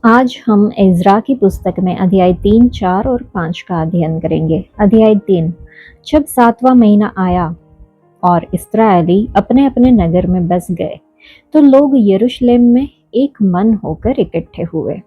आज हम एज़रा की पुस्तक में अध्याय 3, 4 और 5 का अध्ययन करेंगे। अध्याय 3। जब 7वां महीना आया और इस्राएली अपने-अपने नगर में बस गए, तो लोग यरूशलेम में एक मन होकर इकट्ठे हुए।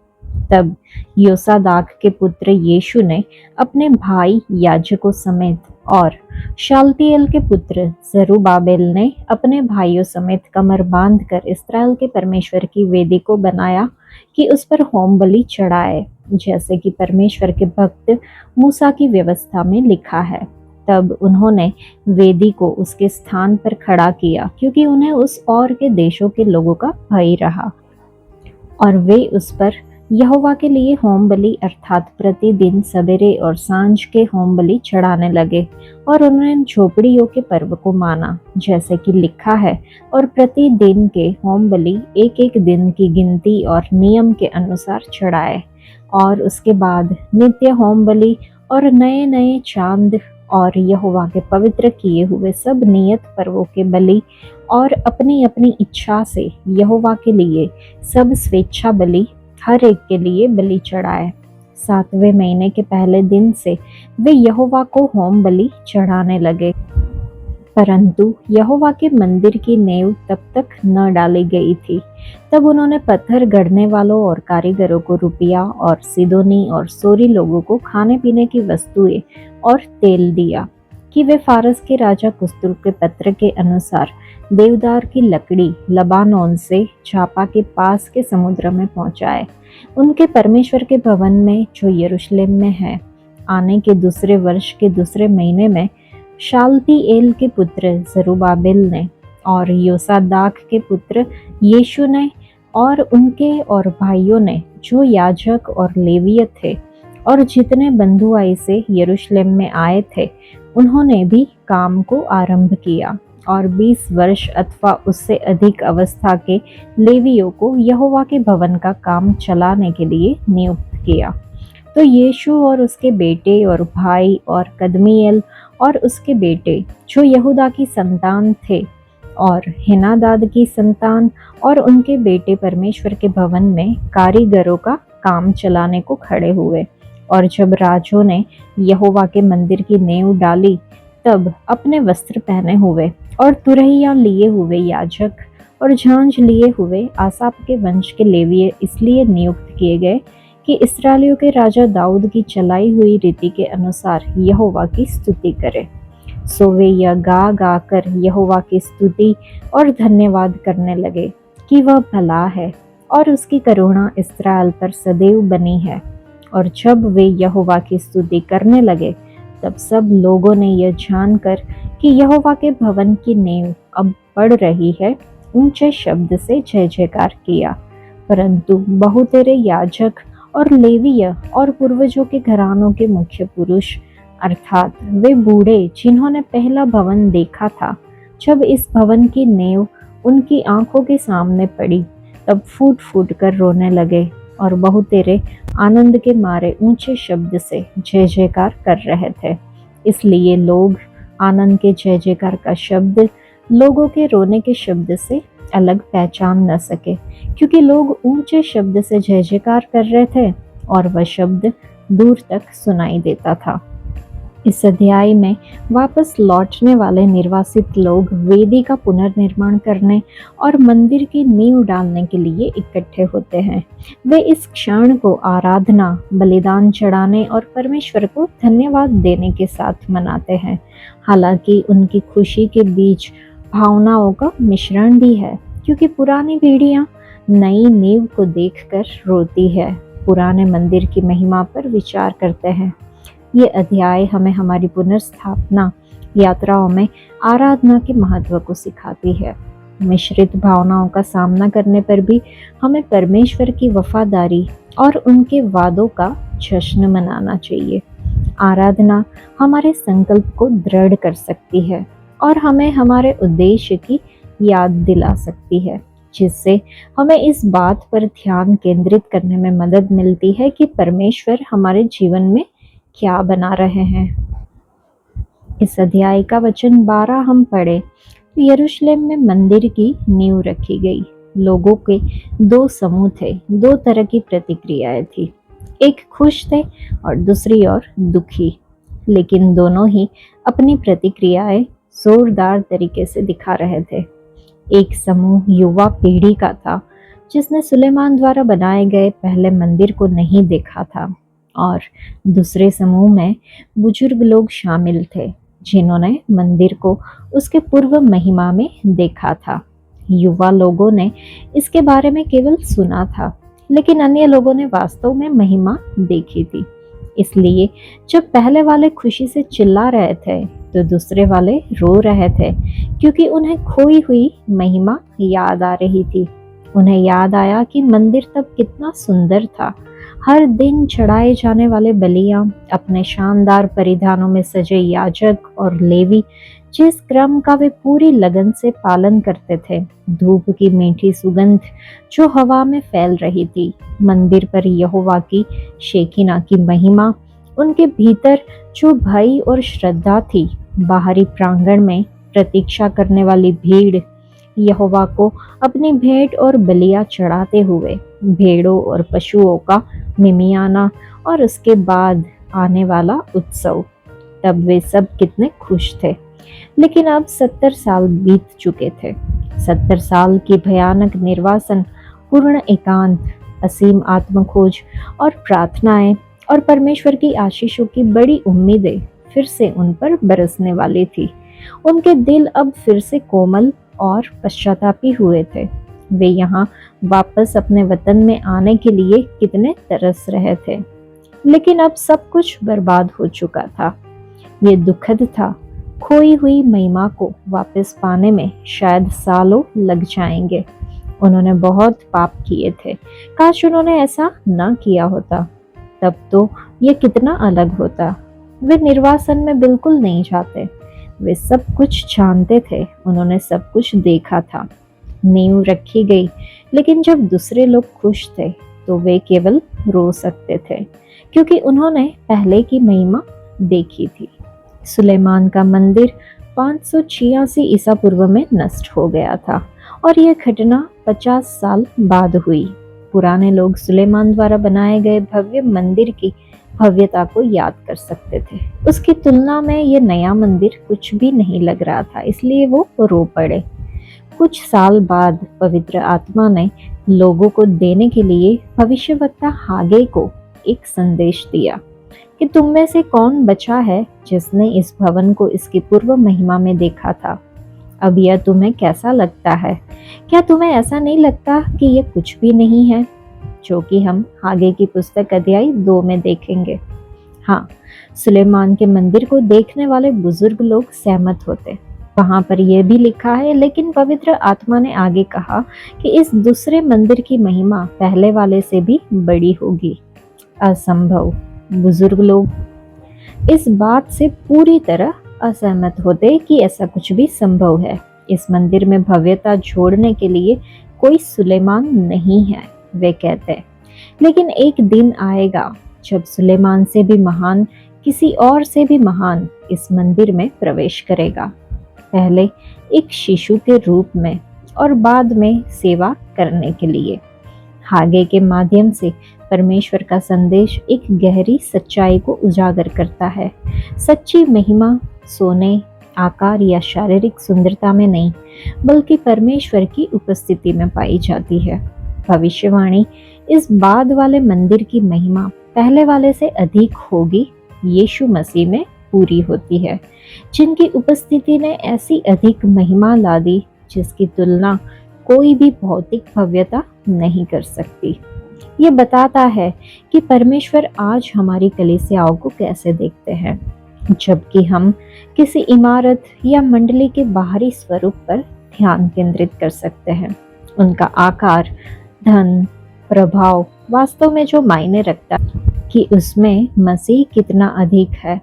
तब योसादाक के पुत्र यीशु ने अपने भाई याजकों समेत और शालतिएल के पुत्र जरुब्बाबेल ने अपने भाइयों समेत कमर बांधकर इस्राएल के परमेश्वर की वेदी को बनाया कि उस पर होम बलि चढ़ाए, जैसे कि परमेश्वर के भक्त मूसा की व्यवस्था में लिखा है। तब उन्होंने वेदी को उसके स्थान पर खड़ा किया, क्योंकि उन्हें उस और के देशों के लोगों का भय रहा, और वे उस पर यहोवा के लिए होम बलि अर्थात प्रतिदिन सवेरे और सांझ के होम बलि चढ़ाने लगे। और उन्होंने झोपड़ियों के पर्व को माना, जैसे कि लिखा है, और प्रतिदिन के होम बलि एक एक दिन की गिनती और नियम के अनुसार चढ़ाए। और उसके बाद नित्य होम बलि और नए नए चांद और यहोवा के पवित्र किए हुए सब नियत पर्वों के बलि और अपनी अपनी इच्छा से यहोवा के लिए सब स्वेच्छा बलि हर एक के लिए बलि चढ़ाए। 7वें महीने के पहले दिन से वे यहोवा को होम बलि चढ़ाने लगे, परंतु यहोवा के मंदिर की नींव तब तक न डाली गई थी। तब उन्होंने पत्थर गढ़ने वालों और कारीगरों को रुपया और सिदोनी और सोरी लोगों को खाने पीने की वस्तुएं और तेल दिया कि वे फारस के राजा कुस्तुर के पत्र के अनुसार देवदार की लकड़ी लबानोन से चापा के पास के समुद्र में पहुंचाए, उनके परमेश्वर के भवन में जो यरूशलेम में है। आने के दूसरे वर्ष के दूसरे महीने में शालतिएल के पुत्र जरुब्बाबेल ने और योसादाक के पुत्र यीशु ने और उनके और भाइयों ने, जो याजक और लेवीय थे और जितने बंधुआई से यरूशलेम में आए थे, उन्होंने भी काम को आरंभ किया। और 20 वर्ष अथवा उससे अधिक अवस्था के लेवियों को यहोवा के भवन का काम चलाने के लिए नियुक्त किया। तो यीशु और उसके बेटे और भाई और कदमीएल और उसके बेटे, जो यहूदा की संतान थे, और हेनादाद की संतान और उनके बेटे परमेश्वर के भवन में कारीगरों का काम चलाने को खड़े हुए। और जब राजों ने यहोवा के मंदिर की नींव डाली, तब अपने वस्त्र पहने हुए और तुरहिया लिए हुए याजक और झांझ लिए हुए आसाप के वंश के लेवीय इसलिए नियुक्त किए गए कि इस्राएलियों के राजा दाऊद की चलाई हुई रीति के अनुसार यहोवा की स्तुति करें। सो वे यह गा गा कर यहोवा की स्तुति और धन्यवाद करने लगे कि वह भला है और उसकी करुणा इस्राएल पर सदैव बनी है। और जब वे यहोवा की स्तुति करने लगे, तब सब लोगों ने यह जानकर कि यहोवा के भवन की नींव अब पड़ रही है, ऊंचे शब्द से जय जयकार किया। परंतु बहुतेरे याजक और लेवीय और पूर्वजों के घरानों के मुख्य पुरुष, अर्थात वे बूढ़े जिन्होंने पहला भवन देखा था, जब इस भवन की नींव उनकी आंखों के सामने पड़ी, तब फूट फूट कर रोने लगे और बहुतेरे आनंद के मारे ऊंचे शब्द से जय जयकार कर रहे थे। इसलिए लोग आनंद के जय जयकार का शब्द लोगों के रोने के शब्द से अलग पहचान न सके, क्योंकि लोग ऊंचे शब्द से जय जयकार कर रहे थे और वह शब्द दूर तक सुनाई देता था। इस अध्याय में वापस लौटने वाले निर्वासित लोग वेदी का पुनर्निर्माण करने और मंदिर की नींव डालने के लिए इकट्ठे होते हैं। वे इस क्षण को आराधना, बलिदान चढ़ाने और परमेश्वर को धन्यवाद देने के साथ मनाते हैं। हालांकि उनकी खुशी के बीच भावनाओं का मिश्रण भी है, क्योंकि पुरानी पीढ़ियां नई नींव को देखकर रोती है, पुराने मंदिर की महिमा पर विचार करते हैं। ये अध्याय हमें हमारी पुनर्स्थापना यात्राओं में आराधना के महत्व को सिखाती है। मिश्रित भावनाओं का सामना करने पर भी हमें परमेश्वर की वफादारी और उनके वादों का जश्न मनाना चाहिए। आराधना हमारे संकल्प को दृढ़ कर सकती है और हमें हमारे उद्देश्य की याद दिला सकती है, जिससे हमें इस बात पर ध्यान केंद्रित करने में मदद मिलती है कि परमेश्वर हमारे जीवन में क्या बना रहे हैं। इस अध्याय का वचन 12 हम पढ़े तो यरूशलेम में मंदिर की नींव रखी गई। लोगों के दो समूह थे, दो तरह की प्रतिक्रियाएं थी। एक खुश थे और दूसरी ओर दुखी, लेकिन दोनों ही अपनी प्रतिक्रियाएं जोरदार तरीके से दिखा रहे थे। एक समूह युवा पीढ़ी का था, जिसने सुलेमान द्वारा बनाए गए पहले मंदिर को नहीं देखा था, और दूसरे समूह में बुजुर्ग लोग शामिल थे, जिन्होंने मंदिर को उसके पूर्व महिमा में देखा था। युवा लोगों ने इसके बारे में केवल सुना था, लेकिन अन्य लोगों ने वास्तव में महिमा देखी थी। इसलिए जब पहले वाले खुशी से चिल्ला रहे थे, तो दूसरे वाले रो रहे थे, क्योंकि उन्हें खोई हुई महिमा याद आ रही थी। उन्हें याद आया कि मंदिर तब कितना सुंदर था। हर दिन चढ़ाए जाने वाले बलियां, अपने शानदार परिधानों में सजे याजक और लेवी, जिस क्रम का वे पूरी लगन से पालन करते थे, धूप की मीठी सुगंध जो हवा में फैल रही थी, मंदिर पर यहोवा की शेकिना की महिमा, उनके भीतर जो भय और श्रद्धा थी, बाहरी प्रांगण में प्रतीक्षा करने वाली भीड़, यहोवा को अपनी भेंट और बलियां चढ़ाते हुए, भेड़ों और पशुओं का मिमियाना, और उसके बाद आने वाला उत्सव। तब वे सब कितने खुश थे। लेकिन अब 70 साल बीत चुके थे। 70 साल की भयानक निर्वासन, पूर्ण एकांत, असीम आत्मखोज और प्रार्थनाएं और परमेश्वर की आशीषों की बड़ी उम्मीदें फिर से उन पर बरसने वाली थी। उनके दिल अब फिर से कोमल और पश्चातापी हुए थे। वे यहाँ वापस अपने वतन में आने के लिए कितने तरस रहे थे, लेकिन अब सब कुछ बर्बाद हो चुका था। ये दुखद था। खोई हुई महिमा को वापस पाने में शायद सालों लग जाएंगे। उन्होंने बहुत पाप किए थे। काश उन्होंने ऐसा न किया होता, तब तो ये कितना अलग होता। वे निर्वासन में बिल्कुल नहीं जाते। वे सब कुछ जानते थे, उन्होंने सब कुछ देखा था। नींव रखी गई, लेकिन जब दूसरे लोग खुश थे तो वे केवल रो सकते थे, क्योंकि उन्होंने पहले की महिमा देखी थी। सुलेमान का मंदिर 586 ईसा पूर्व में नष्ट हो गया था, और यह घटना 50 साल बाद हुई। पुराने लोग सुलेमान द्वारा बनाए गए भव्य मंदिर की भव्यता को याद कर सकते थे। उसकी तुलना में यह नया मंदिर कुछ भी नहीं लग रहा था, इसलिए वो रो पड़े। कुछ साल बाद पवित्र आत्मा ने लोगों को देने के लिए भविष्यवक्ता हागे को एक संदेश दिया कि तुम में से कौन बचा है जिसने इस भवन को इसकी पूर्व महिमा में देखा था। अब यह तुम्हें कैसा लगता है? क्या तुम्हें ऐसा नहीं लगता कि यह कुछ भी नहीं है? जो कि हम हागे की पुस्तक अध्याय 2 में देखेंगे। हाँ, सुलेमान के मंदिर को देखने वाले बुजुर्ग लोग सहमत होते। वहां पर यह भी लिखा है, लेकिन पवित्र आत्मा ने आगे कहा कि इस दूसरे मंदिर की महिमा पहले वाले से भी बड़ी होगी। असंभव। बुजुर्ग लोग इस बात से पूरी तरह असहमत होते कि ऐसा कुछ भी संभव है। इस मंदिर में भव्यता जोड़ने के लिए कोई सुलेमान नहीं है, वे कहते। लेकिन एक दिन आएगा जब सुलेमान से भी महान, किसी और से भी महान इस मंदिर में प्रवेश करेगा, पहले एक शिशु के रूप में और बाद में सेवा करने के लिए। हागे के माध्यम से परमेश्वर का संदेश एक गहरी सच्चाई को उजागर करता है। सच्ची महिमा सोने, आकार या शारीरिक सुंदरता में नहीं, बल्कि परमेश्वर की उपस्थिति में पाई जाती है। भविष्यवाणी इस बाद वाले मंदिर की महिमा पहले वाले से अधिक होगी, यीशु मसीह में पूरी होती है, जिनकी उपस्थिति ने ऐसी अधिक महिमा ला दी जिसकी तुलना कोई भी भौतिक भव्यता नहीं कर सकती। ये बताता है कि परमेश्वर आज हमारी कलीसियाओं को कैसे देखते हैं, जबकि हम किसी इमारत या मंडली के बाहरी स्वरूप पर ध्यान केंद्रित कर सकते हैं। उनका आकार, धन, प्रभाव वास्तव में जो मायने रखता है कि उसमें मसीह कितना अधिक है।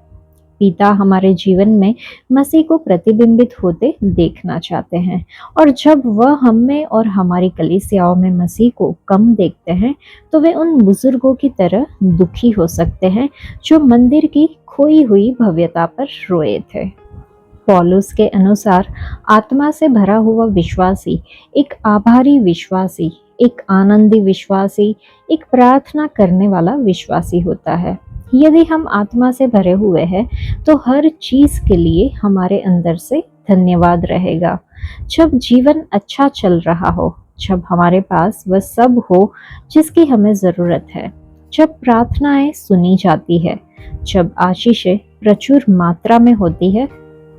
पिता हमारे जीवन में मसीह को प्रतिबिंबित होते देखना चाहते हैं, और जब वह हम में और हमारी कलीसियाओं में मसीह को कम देखते हैं, तो वे उन बुजुर्गों की तरह दुखी हो सकते हैं जो मंदिर की खोई हुई भव्यता पर रोए थे। पौलुस के अनुसार आत्मा से भरा हुआ विश्वासी एक आभारी विश्वासी, एक आनंदी विश्वासी, एक प्रार्थना करने वाला विश्वासी होता है। यदि हम आत्मा से भरे हुए हैं तो हर चीज के लिए हमारे अंदर से धन्यवाद रहेगा। जब जीवन अच्छा चल रहा हो, जब हमारे पास वह सब हो जिसकी हमें जरूरत है, जब प्रार्थनाएं सुनी जाती है, जब आशीषें प्रचुर मात्रा में होती है,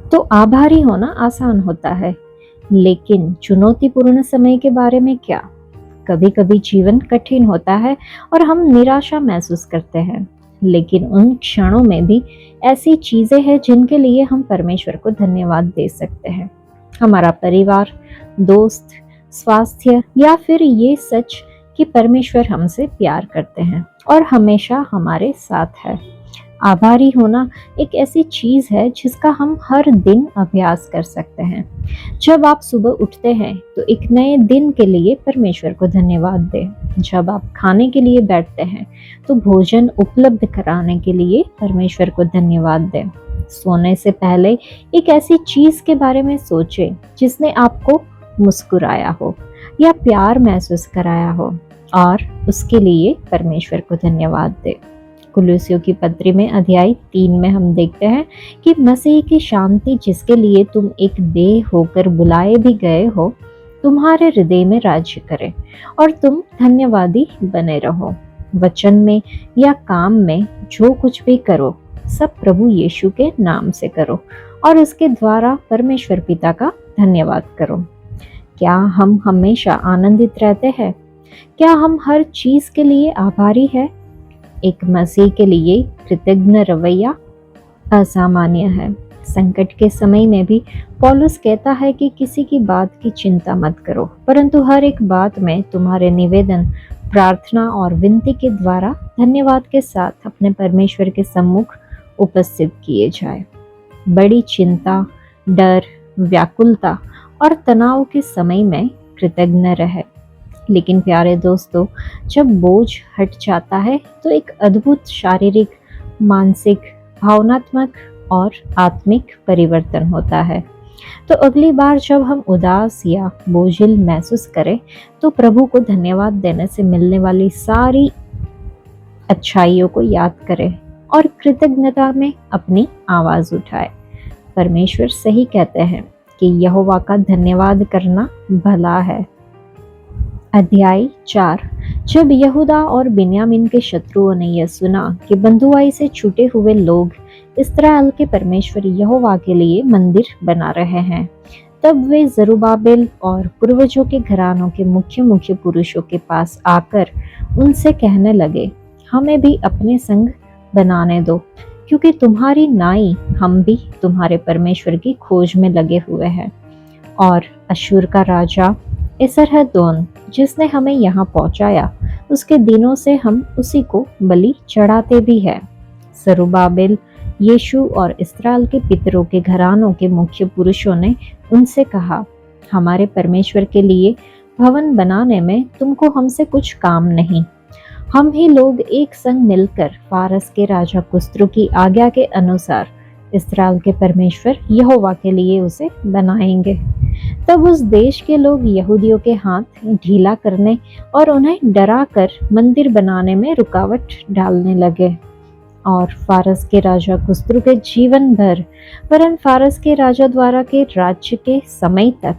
तो आभारी होना आसान होता है। लेकिन चुनौतीपूर्ण समय के बारे में क्या? कभी कभी जीवन कठिन होता है और हम निराशा महसूस करते हैं, लेकिन उन क्षणों में भी ऐसी चीजें हैं जिनके लिए हम परमेश्वर को धन्यवाद दे सकते हैं। हमारा परिवार, दोस्त, स्वास्थ्य, या फिर ये सच कि परमेश्वर हमसे प्यार करते हैं और हमेशा हमारे साथ है। आभारी होना एक ऐसी चीज है जिसका हम हर दिन अभ्यास कर सकते हैं। जब आप सुबह उठते हैं तो एक नए दिन के लिए परमेश्वर को धन्यवाद दें। जब आप खाने के लिए बैठते हैं तो भोजन उपलब्ध कराने के लिए परमेश्वर को धन्यवाद दें। सोने से पहले एक ऐसी चीज के बारे में सोचें जिसने आपको मुस्कुराया हो या प्यार महसूस कराया हो, और उसके लिए परमेश्वर को धन्यवाद दें। कुलुस्सियों की पत्री में अध्याय 3 में हम देखते हैं कि मसीह की शांति, जिसके लिए तुम एक देह होकर बुलाए भी गए हो, तुम्हारे हृदय में राज्य करे और तुम धन्यवादी बने रहो। वचन में या काम में जो कुछ भी करो, सब प्रभु यीशु के नाम से करो और उसके द्वारा परमेश्वर पिता का धन्यवाद करो। क्या हम हमेशा आनंदित रहते हैं? क्या हम हर चीज के लिए आभारी हैं? एक मसीह के लिए कृतज्ञ रवैया असामान्य है। संकट के समय में भी पौलुस कहता है कि किसी की बात की चिंता मत करो, परंतु हर एक बात में तुम्हारे निवेदन, प्रार्थना और विनती के द्वारा धन्यवाद के साथ अपने परमेश्वर के सम्मुख उपस्थित किए जाए। बड़ी चिंता, डर, व्याकुलता और तनाव के समय में कृतज्ञ रहे। लेकिन प्यारे दोस्तों, जब बोझ हट जाता है तो एक अद्भुत शारीरिक, मानसिक, भावनात्मक और आत्मिक परिवर्तन होता है। तो अगली बार जब हम उदास या बोझिल महसूस करें तो प्रभु को धन्यवाद देने से मिलने वाली सारी अच्छाइयों को याद करें और कृतज्ञता में अपनी आवाज उठाए। परमेश्वर सही कहते हैं कि यहोवा का धन्यवाद करना भला है। अध्याय 4। जब यहूदा और बिन्यामीन के शत्रुओं ने यह सुना कि बंधुआई से छूटे हुए लोग इस्राएल के परमेश्वर यहोवा के लिए मंदिर बना रहे हैं, तब वे जरुब्बाबिल और पूर्वजों के घरानों के मुख्य मुख्य पुरुषों के पास आकर उनसे कहने लगे, हमें भी अपने संग बनाने दो, क्योंकि तुम्हारी नाई हम भी तुम्हारे परमेश्वर की खोज में लगे हुए हैं। और अश्शूर का राजा एसरहद्दोन, जिसने हमें यहाँ पहुँचाया, उसके दिनों से हम उसी को बलि चढ़ाते भी हैं। जरुब्बाबिल, यीशु और इस्राएल के पितरों के घरानों के मुख्य पुरुषों ने उनसे कहा, हमारे परमेश्वर के लिए भवन बनाने में तुमको हमसे कुछ काम नहीं। हम ही लोग एक संग मिलकर फारस के राजा कुस्रू की आज्ञा के अनुसार इस्राएल के परमेश्वर यहोवा के लिए उसे बनाएंगे। तब उस देश के लोग यहूदियों के हाथ ढीला करने और उन्हें डराकर मंदिर बनाने में रुकावट डालने लगे। और फारस के राजा कुस्रू के जीवन भर, वरन फारस के राजा द्वारा के राज्य के समय तक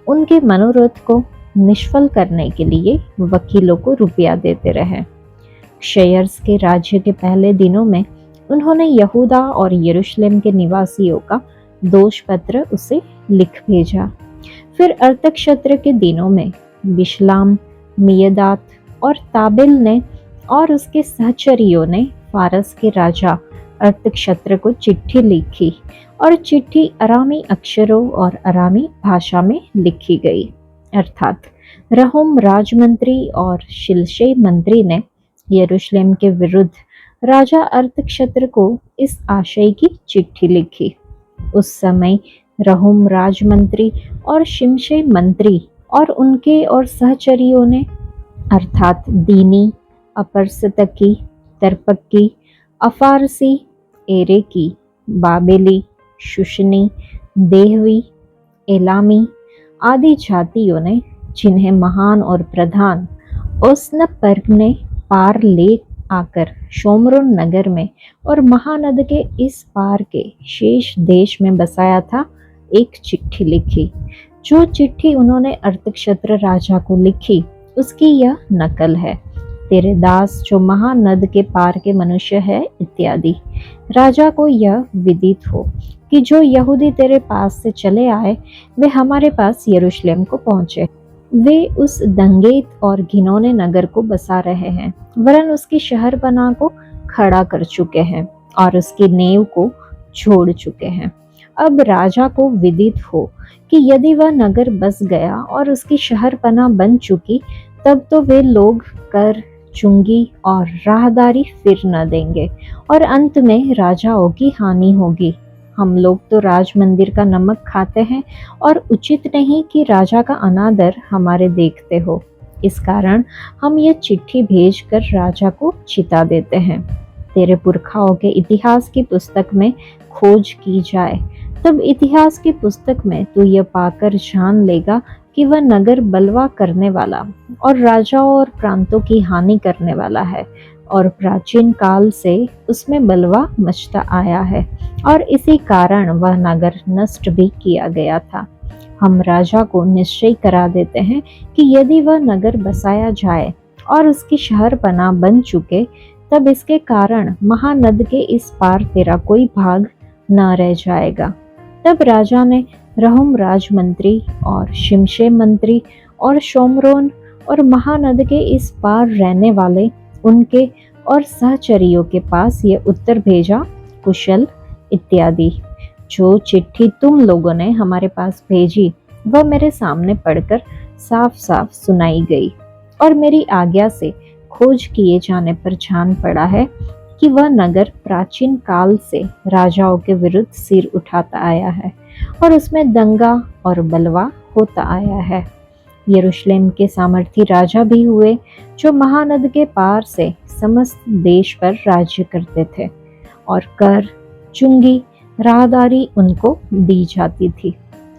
उनके मनोरथ को निष्फल करने के लिए वकीलों को रुपया देते रहे। क्षयर्स के राज्य के पहले दिनों में उन्होंने यहूदा और यरूशलेम के निवासियों का दोष पत्र उसे लिख भेजा। फिर अर्थक्षेत्र के दिनों में बिशलाम, मियदात और ताबिल ने और उसके सहचरियों ने फारस के राजा अर्थक्षेत्र को चिट्ठी लिखी, और चिट्ठी अरामी अक्षरों और अरामी भाषा में लिखी गई। अर्थात रहूम राजमंत्री और शिलशे मंत्री ने यरूशलेम के विरुद्ध राजा अर्थक्षेत्र को इस आशय की चिट्ठी लिखी। उस समय रहूम राजमंत्री और शिमशे मंत्री और उनके और सहचरियों ने, अर्थात दीनी, अपरसतकी, तरपक्की, अफारसी, एरेकी, बाबेली, शुशनी, देहवी, एलामी आदि जातियों ने, जिन्हें महान और प्रधान ओस्नपर्ग ने पार ले आकर शोमरोन नगर में और महानद के इस पार के शेष देश में बसाया था, एक चिट्ठी लिखी। जो चिट्ठी उन्होंने अर्तक्षत्र राजा को लिखी उसकी यह नकल है। तेरे दास जो महानद के पार के मनुष्य है इत्यादि। राजा को यह विदित हो कि जो यहूदी तेरे पास से चले आए वे हमारे पास यरूशलेम को पहुंचे। वे उस दंगेत और घिनौने नगर को बसा रहे हैं, वरन उसकी शहरपनाह को खड़ा कर चुके हैं और उसकी नींव को छोड़ चुके हैं। अब राजा को विदित हो कि यदि वह नगर बस गया और उसकी शहरपनाह बन चुकी, तब तो वे लोग कर, चुंगी और राहदारी फिर न देंगे और अंत में राजाओं की हानि होगी। हम लोग तो राज मंदिर का नमक खाते हैं और उचित नहीं कि राजा का अनादर हमारे देखते हो। इस कारण हम ये चिट्ठी भेजकर राजा को चिता देते हैं। तेरे पुरखाओं के इतिहास की पुस्तक में खोज की जाए, तब इतिहास की पुस्तक में तू यह पाकर जान लेगा कि वह नगर बलवा करने वाला और राजाओं और प्रांतों की हानि करने वाला है और प्राचीन काल से उसमें बलवा मचता आया है और इसी कारण वह नगर नष्ट भी किया गया था। हम राजा को निश्चय करा देते हैं कि यदि वह नगर बसाया जाए और उसकी शहरपनाह बन चुके, तब इसके कारण महानद के इस पार तेरा कोई भाग न रह जाएगा। तब राजा ने रहूम राजमंत्री और शिमशे मंत्री और शोमरोन और महानद के इस पार रहने वाले उनके और सहचरियों के पास ये उत्तर भेजा, कुशल इत्यादि। जो चिट्ठी तुम लोगों ने हमारे पास भेजी वह मेरे सामने पढ़कर साफ साफ सुनाई गई और मेरी आज्ञा से खोज किए जाने पर जान पड़ा है कि वह नगर प्राचीन काल से राजाओं के विरुद्ध सिर उठाता आया है और उसमें दंगा और बलवा होता आया है। यरूशलेम के सामर्थी राजा भी हुए जो महानद के पार से समस्त देश पर राज्य करते थे और कर, चुंगी, राहदारी उनको दी जाती थी।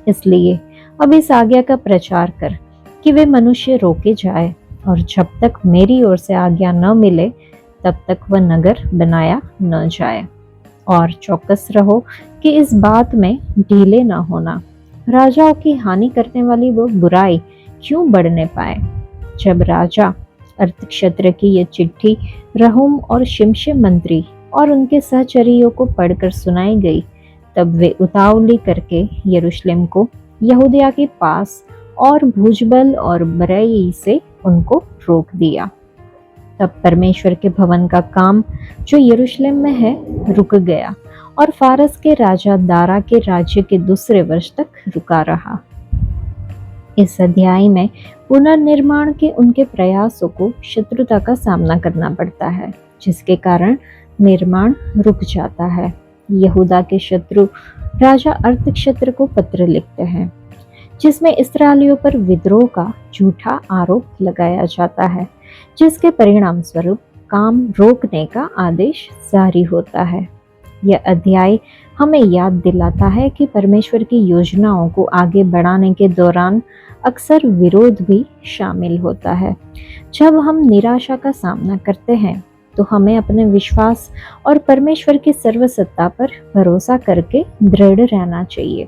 इसलिए अब इस आज्ञा का प्रचार कर कि वे मनुष्य रोके जाए और जब तक मेरी ओर से आज्ञा न मिले तब तक वह नगर बनाया न जाए। और चौकस रहो कि इस बात में ढीले न होना, राजाओं की हानि करने वाली वो बुराई क्यों बढ़ने पाए। जब राजा अर्तक्षत्र की ये चिट्ठी रहूम और शिमशे मंत्री और उनके सहचरियों को पढ़कर सुनाई गई, तब वे उतावली करके यरूशलेम को यहूदिया के पास और भुजबल और बरई से उनको रोक दिया। तब परमेश्वर के भवन का काम जो यरूशलेम में है रुक गया और फारस के राजा दारा के राज्य के दूसरे वर्ष तक रुका रहा। इस अध्याय में पुनर्निर्माण के उनके प्रयासों को शत्रुता का सामना करना पड़ता है, जिसके कारण निर्माण रुक जाता है। यहूदा के शत्रु राजा अर्तक्षत्र को पत्र लिखते हैं जिसमें इस्राएलियों पर विद्रोह का झूठा आरोप लगाया जाता है, जिसके परिणाम स्वरूप काम रोकने का आदेश जारी होता है। यह अध्याय हमें याद दिलाता है कि परमेश्वर की योजनाओं को आगे बढ़ाने के दौरान अक्सर विरोध भी शामिल होता है। जब हम निराशा का सामना करते हैं तो हमें अपने विश्वास और परमेश्वर की सर्वसत्ता पर भरोसा करके दृढ़ रहना चाहिए।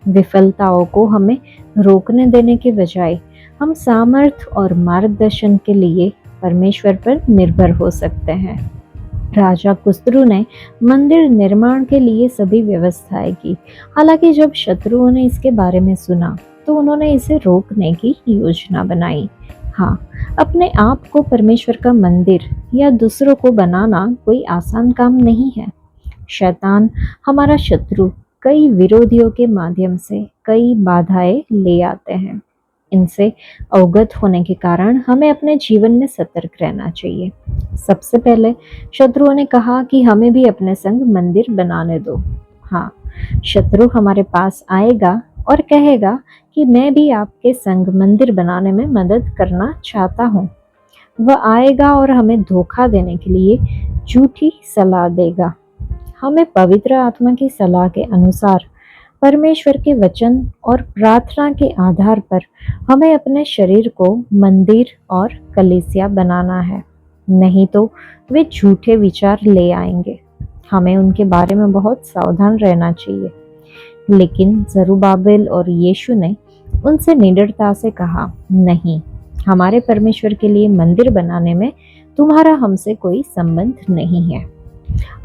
विफलताओं को हमें रोकने देने के बजाय हम सामर्थ और मार्गदर्शन के लिए परमेश्वर पर निर्भर हो सकते हैं। राजा कुस्रू ने मंदिर निर्माण के लिए सभी व्यवस्थाएं की। हालांकि जब शत्रुओं ने इसके बारे में सुना तो उन्होंने इसे रोकने की योजना बनाई। हाँ, अपने आप को परमेश्वर का मंदिर या दूसरों को बनाना कोई आसान काम नहीं है। शैतान हमारा शत्रु कई विरोधियों के माध्यम से कई बाधाएं ले आते हैं। इनसे अवगत होने के कारण हमें अपने जीवन में सतर्क रहना चाहिए। सबसे पहले शत्रुओं ने कहा कि हमें भी अपने संग मंदिर बनाने दो। हाँ, शत्रु हमारे पास आएगा और कहेगा कि मैं भी आपके संग मंदिर बनाने में मदद करना चाहता हूँ। वह आएगा और हमें धोखा देने के लिए झूठी सलाह देगा। हमें पवित्र आत्मा की सलाह के अनुसार परमेश्वर के वचन और प्रार्थना के आधार पर हमें अपने शरीर को मंदिर और कलीसिया बनाना है, नहीं तो वे झूठे विचार ले आएंगे। हमें उनके बारे में बहुत सावधान रहना चाहिए। लेकिन जरुब्बाबिल और यीशु ने उनसे निडरता से कहा, नहीं, हमारे परमेश्वर के लिए मंदिर बनाने में तुम्हारा हमसे कोई संबंध नहीं है।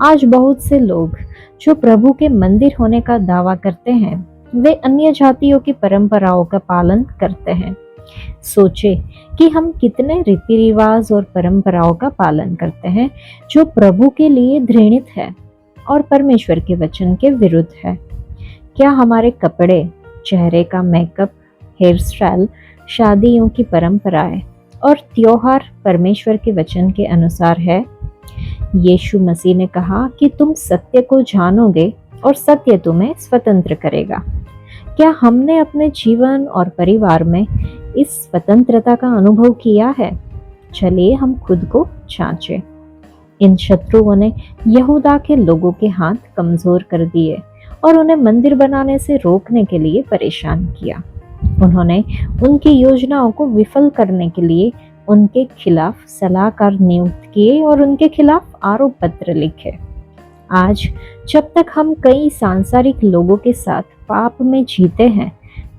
आज बहुत से लोग जो प्रभु के मंदिर होने का दावा करते हैं, वे अन्य जातियों की परंपराओं का पालन करते हैं। सोचे कि हम कितने रीति रिवाज और परंपराओं का पालन करते हैं जो प्रभु के लिए घृणित है और परमेश्वर के वचन के विरुद्ध है। क्या हमारे कपड़े, चेहरे का मेकअप, हेयर स्टाइल, शादियों की परंपराएं और त्योहार परमेश्वर के वचन के अनुसार है? यीशु मसीह ने कहा कि तुम सत्य को जानोगे और सत्य तुम्हें स्वतंत्र करेगा। क्या हमने अपने जीवन और परिवार में इस स्वतंत्रता का अनुभव किया है? चलिए हम खुद को जांचें। इन शत्रुओं ने यहूदा के लोगों के हाथ कमजोर कर दिए और उन्हें मंदिर बनाने से रोकने के लिए परेशान किया। उन्होंने उनकी योजनाओं को विफल करने के लिए उनके खिलाफ सलाहकार नियुक्त किए और उनके खिलाफ आरोप पत्र लिखे। आज जब तक हम कई सांसारिक लोगों के साथ पाप में जीते हैं,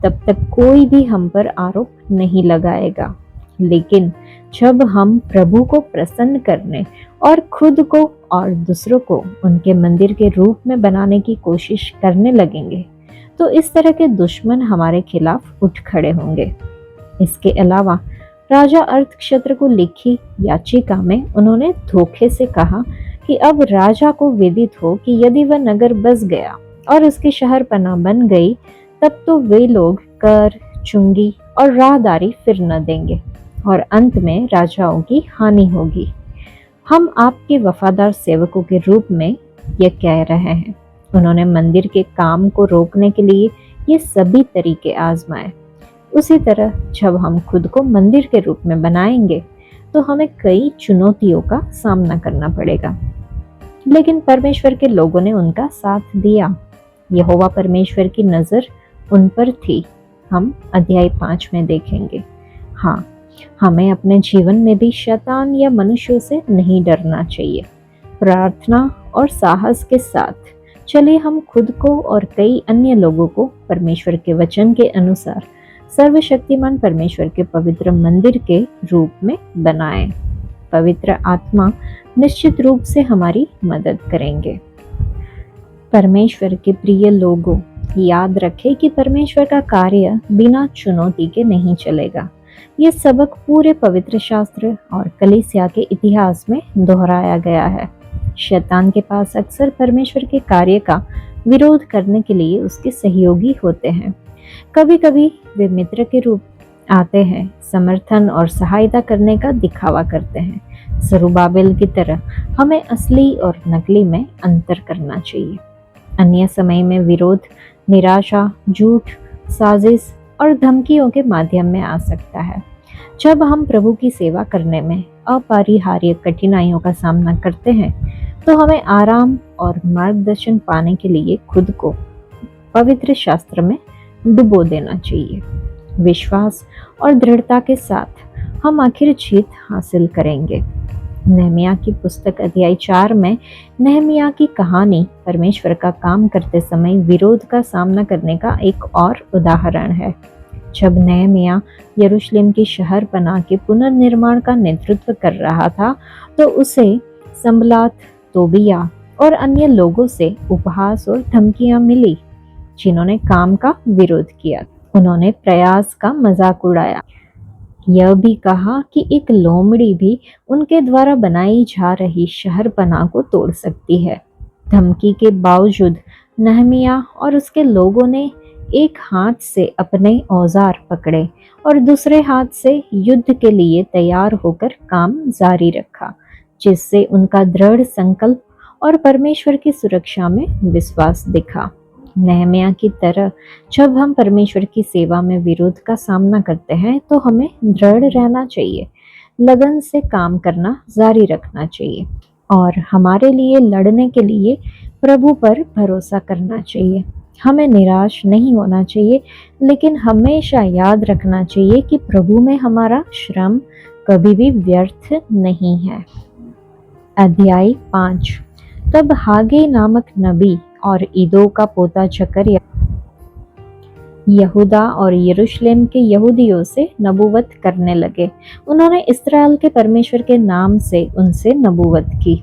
तब तक कोई भी हम पर आरोप नहीं लगाएगा। लेकिन जब हम प्रभु को प्रसन्न करने और खुद को और दूसरों को उनके मंदिर के रूप में बनाने की कोशिश करने लगेंगे, तो इस तरह के दुश्मन हमारे खिलाफ उठ खड़े होंगे। इसके अलावा राजा अर्थक्षेत्र को लिखी याचिका में उन्होंने धोखे से कहा कि अब राजा को विदित हो कि यदि वह नगर बस गया और उसकी शहरपनाह बन गई, तब तो वे लोग कर, चुंगी और राहदारी फिर न देंगे और अंत में राजाओं की हानि होगी। हम आपके वफादार सेवकों के रूप में यह कह रहे हैं। उन्होंने मंदिर के काम को रोकने के लिए ये सभी तरीके आजमाए। उसी तरह जब हम खुद को मंदिर के रूप में बनाएंगे, तो हमें कई चुनौतियों का सामना करना पड़ेगा। लेकिन परमेश्वर के लोगों ने उनका साथ दिया। यहोवा परमेश्वर की नजर उन पर थी। हम अध्याय 5 में देखेंगे। हाँ, हमें अपने जीवन में भी शैतान या मनुष्यों से नहीं डरना चाहिए। प्रार्थना और साहस के साथ चलिए हम खुद को और कई अन्य लोगों को परमेश्वर के वचन के अनुसार सर्वशक्तिमान परमेश्वर के पवित्र मंदिर के रूप में बनाएं। पवित्र आत्मा निश्चित रूप से हमारी मदद करेंगे। परमेश्वर के प्रिय लोगों, याद रखें कि परमेश्वर का कार्य बिना चुनौती के नहीं चलेगा। ये सबक पूरे पवित्र शास्त्र और कलीसिया के इतिहास में दोहराया गया है। शैतान के पास अक्सर परमेश्वर के कार्य का विरोध करने के लिए उसके सहयोगी होते हैं। कभी कभी वे मित्र के रूप आते हैं, समर्थन और सहायता करने का दिखावा करते हैं। जरुब्बाबिल की तरह हमें असली और नकली में अंतर करना चाहिए। अन्य समय में विरोध, निराशा, झूठ, साजिश और धमकियों के माध्यम में आ सकता है। जब हम प्रभु की सेवा करने में अपरिहार्य कठिनाइयों का सामना करते हैं, तो हमें आराम और मार्गदर्शन पाने के लिए खुद को पवित्र शास्त्र में डुबो देना चाहिए। विश्वास और दृढ़ता के साथ हम आखिर जीत हासिल करेंगे। नहमिया की पुस्तक अध्याय 4 में नहमिया की कहानी परमेश्वर का काम करते समय विरोध का सामना करने का एक और उदाहरण है। जब नहमिया यरूशलेम की शहरपनाह के पुनर्निर्माण का नेतृत्व कर रहा था, तो उसे संबलात, तोबिया और अन्य लोगों से उपहास और धमकियां मिली, जिन्होंने काम का विरोध किया। उन्होंने प्रयास का मजाक उड़ाया। यह भी कहा कि एक लोमड़ी भी उनके द्वारा बनाई जा रही शहरपनाह को तोड़ सकती है। धमकी के बावजूद नहमिया और उसके लोगों ने एक हाथ से अपने औजार पकड़े और दूसरे हाथ से युद्ध के लिए तैयार होकर काम जारी रखा, जिससे उनका दृढ़ संकल्प और परमेश्वर की सुरक्षा में विश्वास दिखा। नहमिया की तरह जब हम परमेश्वर की सेवा में विरोध का सामना करते हैं, तो हमें दृढ़ रहना चाहिए, लगन से काम करना जारी रखना चाहिए और हमारे लिए लड़ने के लिए प्रभु पर भरोसा करना चाहिए। हमें निराश नहीं होना चाहिए, लेकिन हमेशा याद रखना चाहिए कि प्रभु में हमारा श्रम कभी भी व्यर्थ नहीं है। अध्याय 5। तब हागे नामक नबी और ईदो का पोता जकर्या यहूदा और यरूशलेम के यहूदियों से नबूवत करने लगे। उन्होंने इस्राएल के परमेश्वर के नाम से उनसे नबूवत की।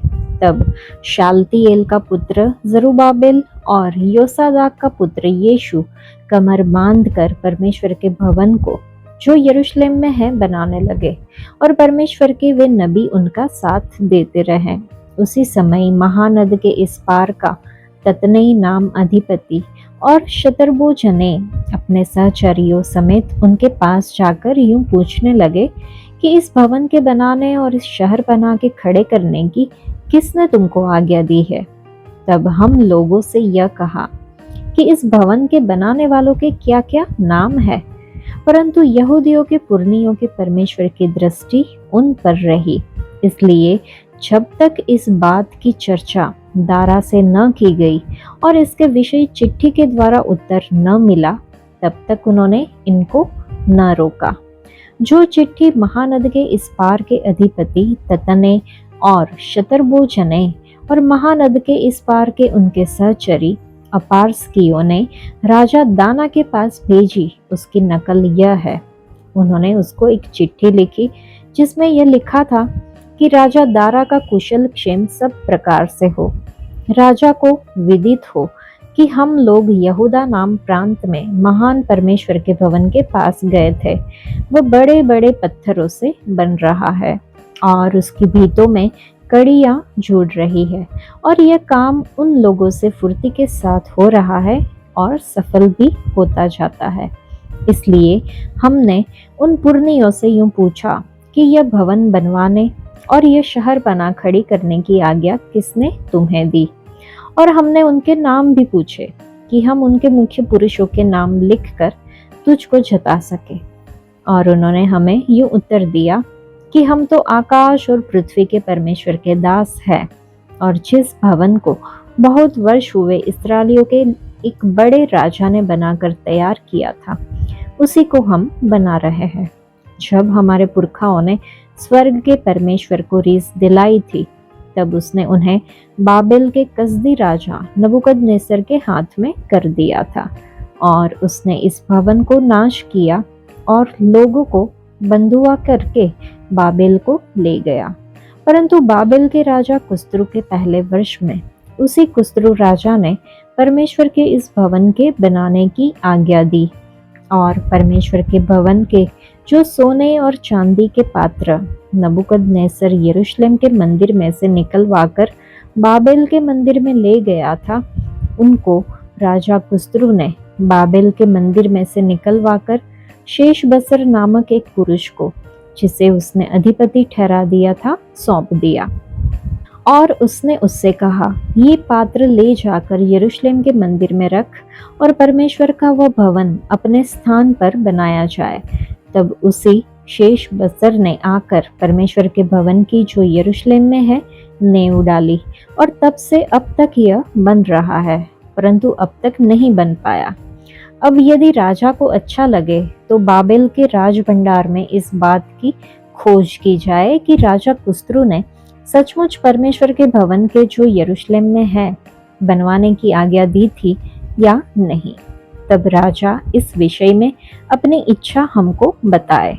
तब शालतिएल का पुत्र जरुब्बाबेल और योसादाक का पुत्र यीशु कमर बांधकर परमेश्वर के भवन को जो यरूशलेम में है बनाने लगे, और परमेश्वर के वे नबी उनका साथ देते रहे। उसी समय महानद के इस पार का ततनई नाम अधिपति और शतरबोजने अपने सहचरियों समेत उनके पास जाकर यूं पूछने लगे कि इस भवन के बनाने और इस शहर बना के खड़े करने की किसने तुमको आज्ञा दी है? तब हम लोगों से यह कहा कि इस भवन के बनाने वालों के क्या क्या नाम है, परंतु यहूदियों के पुरनियों के परमेश्वर की दृष्टि उन पर रही। इसलिए जब तक इस बात की चर्चा दारा से न की गई और इसके विषय चिट्ठी के द्वारा उत्तर न मिला, तब तक उन्होंने इनको न रोका। जो चिट्ठी महानद के इस पार के अधिपति ततने और शतरबोजने और महानद के इस पार के उनके सहचरी अपारस्कियों ने राजा दाना के पास भेजी, उसकी नकल यह है। उन्होंने उसको एक चिट्ठी लिखी जिसमें यह लिखा था कि राजा दारा का कुशल क्षेम सब प्रकार से हो। राजा को विदित हो कि हम लोग यहूदा नाम प्रांत में महान परमेश्वर के भवन के पास गए थे। वह बड़े बड़े पत्थरों से बन रहा है और उसकी भीतों में कड़ियां जुड़ रही है, और यह काम उन लोगों से फुर्ती के साथ हो रहा है और सफल भी होता जाता है। इसलिए हमने उन पुरनियों से यूं पूछा कि यह भवन बनवाने और यह शहर बना खड़ी करने की आज्ञा किसने तुम्हें दी? और हमने उनके नाम भी पूछे कि हम उनके मुख्य पुरुषों के नाम लिखकर तुझको जता सके। और उन्होंने हमें यूं उत्तर दिया कि हम तो आकाश और पृथ्वी के परमेश्वर के दास हैं, और जिस भवन को बहुत वर्ष हुए इस्राएलियों के एक बड़े राजा ने बनाकर तैयार किया था, उसी को हम बना रहे हैं। जब हमारे पुरखाओं ने स्वर्ग के परमेश्वर को रीस दिलाई थी, तब उसने उन्हें बाबेल के कसदी राजा नबूकदनेस्सर के हाथ में कर दिया था, और उसने इस भवन को नाश किया और लोगों को बंधुआ करके बाबेल को ले गया। परंतु बाबेल के राजा कुस्रू के पहले वर्ष में उसी कुस्रू राजा ने परमेश्वर के इस भवन के बनाने की आज्ञा दी, और परमेश्वर के भवन के जो सोने और चांदी के पात्र नबूकदनेस्सर यरूशलेम के मंदिर में से निकलवाकर बाबेल के मंदिर में ले गया था, उनको राजा कुस्रू ने बाबेल के मंदिर में से निकलवाकर शेशबसर नामक एक पुरुष को, जिसे उसने अधिपति ठहरा दिया था, सौंप दिया। और उसने उससे कहा, ये पात्र ले जाकर यरूशलेम के मंदिर में रख, और परमेश्वर का वह भवन अपने स्थान पर बनाया जाए। तब उसी शेशबसर ने आकर परमेश्वर के भवन की जो यरूशलेम में है नींव डाली, और तब से अब तक यह बन रहा है, परंतु अब तक नहीं बन पाया। अब यदि राजा को अच्छा लगे तो बाबेल के राज भंडार में इस बात की खोज की जाए कि राजा कुस्रू ने सचमुच परमेश्वर के भवन के जो यरूशलेम में है बनवाने की आज्ञा दी थी या नहीं। तब राजा इस विषय में अपनी इच्छा हमको बताए।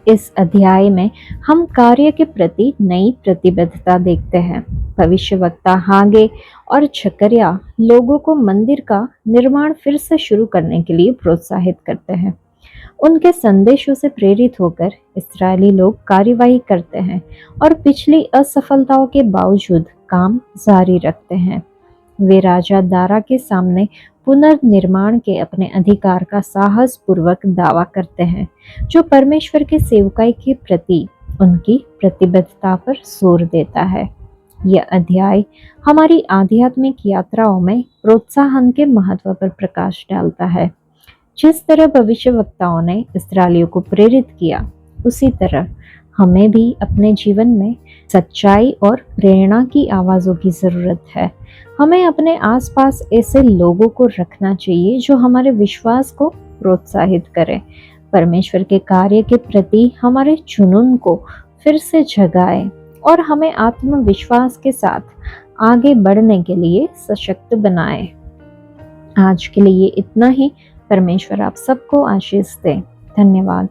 इस अध्याय में हम कार्य के प्रति नई प्रतिबद्धता देखते हैं। भविष्यवक्ता हागे और जकर्या लोगों को मंदिर का निर्माण फिर से शुरू करने के लिए प्रोत्साहित करते हैं। उनके संदेशों से प्रेरित होकर इस्राएली लोग कार्यवाही करते हैं और पिछली असफलताओं के बावजूद काम जारी रखते हैं। वे राजा दारा के सामने पुनर्निर्माण के अपने अधिकार का साहस पूर्वक दावा करते हैं, जो परमेश्वर के सेवकाई के प्रति उनकी प्रतिबद्धता पर जोर देता है। यह अध्याय हमारी आध्यात्मिक यात्राओं में प्रोत्साहन के महत्व पर प्रकाश डालता है। जिस तरह भविष्यवक्ताओं ने इस्राएलियों को प्रेरित किया, उसी तरह हमें भी अपने जीवन में सच्चाई और प्रेरणा की आवाज़ों की ज़रूरत है। हमें अपने आसपास ऐसे लोगों को रखना चाहिए जो हमारे विश्वास को प्रोत्साहित करें, परमेश्वर के कार्य के प्रति हमारे जुनून को फिर से जगाए और हमें आत्मविश्वास के साथ आगे बढ़ने के लिए सशक्त बनाए। आज के लिए इतना ही। परमेश्वर आप सबको आशीष दे। धन्यवाद।